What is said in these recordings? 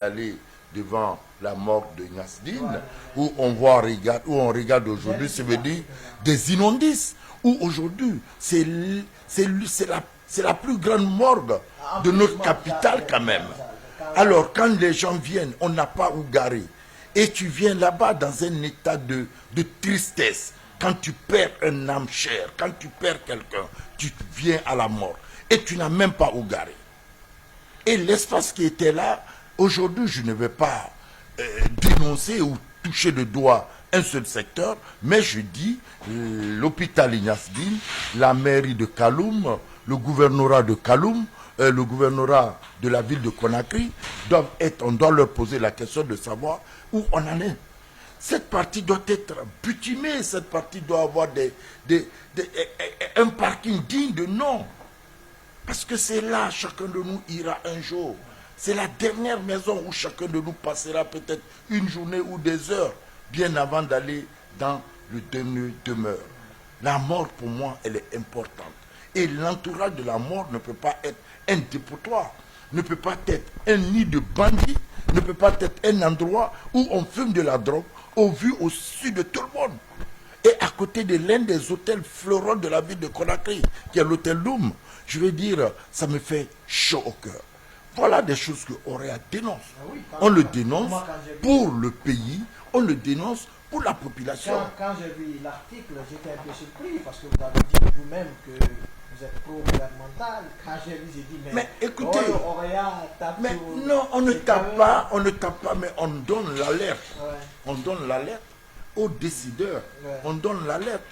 aller devant la mort de Nasdine, où on voit, où on regarde aujourd'hui, ça veut dire des immondices, où aujourd'hui, c'est la plus grande morgue de notre capitale quand même. Alors, quand les gens viennent, on n'a pas où garer. Et tu viens là-bas dans un état de tristesse. Quand tu perds un âme chère, quand tu perds quelqu'un, tu viens à la mort. Et tu n'as même pas où garer. Et l'espace qui était là, aujourd'hui, je ne vais pas dénoncer ou toucher le doigt un seul secteur, mais je dis l'hôpital Ignasdine, la mairie de Kaloum, le gouvernorat de Kaloum, le gouvernorat de la ville de Conakry, on doit leur poser la question de savoir où on en est. Cette partie doit être butinée, cette partie doit avoir un parking digne de nom. Parce que c'est là, chacun de nous ira un jour. C'est la dernière maison où chacun de nous passera peut-être une journée ou des heures, bien avant d'aller dans le dernier demeure. La mort, pour moi, elle est importante. Et l'entourage de la mort ne peut pas être un dépotoir, ne peut pas être un nid de bandits, ne peut pas être un endroit où on fume de la drogue, au vu au-dessus de tout le monde. Et à côté de l'un des hôtels fleurons de la ville de Conakry, qui est l'hôtel Loum, je veux dire, ça me fait chaud au cœur. Voilà des choses qu'on dénonce. On le dénonce pour le pays, on le dénonce pour la population. Quand j'ai vu l'article, j'étais un peu surpris parce que vous avez dit vous-même que vous êtes pro-gouvernemental. Quand j'ai vu, j'ai dit, mais écoutez, mais non, on ne tape pas, mais on donne l'alerte. Ouais. On donne l'alerte aux décideurs. Ouais. On donne l'alerte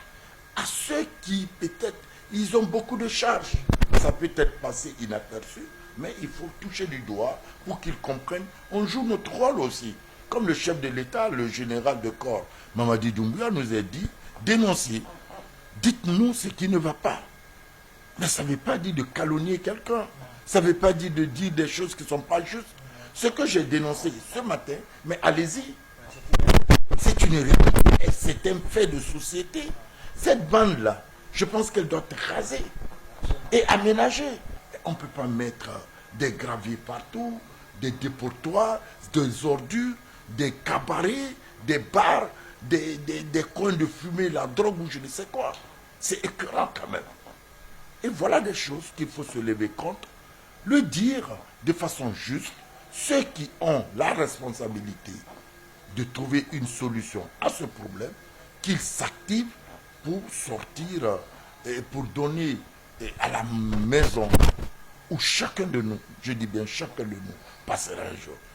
à ceux qui, peut-être, ils ont beaucoup de charges. Ça peut être passé inaperçu, mais il faut toucher du doigt pour qu'ils comprennent. On joue notre rôle aussi. Comme le chef de l'État, le général de corps, Mamadi Doumbouya, nous a dit, dénoncez, dites-nous ce qui ne va pas. Mais ça ne veut pas dire de calomnier quelqu'un. Ça ne veut pas dire de dire des choses qui ne sont pas justes. Ce que j'ai dénoncé ce matin, mais allez-y. C'est une réalité, c'est un fait de société. Cette bande-là, je pense qu'elle doit être rasée et aménagée. On ne peut pas mettre des graviers partout, des dépotoirs, des ordures, des cabarets, des bars, des coins de fumée, la drogue ou je ne sais quoi. C'est écœurant quand même. Et voilà des choses qu'il faut se lever contre, le dire de façon juste, ceux qui ont la responsabilité de trouver une solution à ce problème, qu'ils s'activent pour sortir et pour donner à la maison où chacun de nous, je dis bien chacun de nous, passera un jour.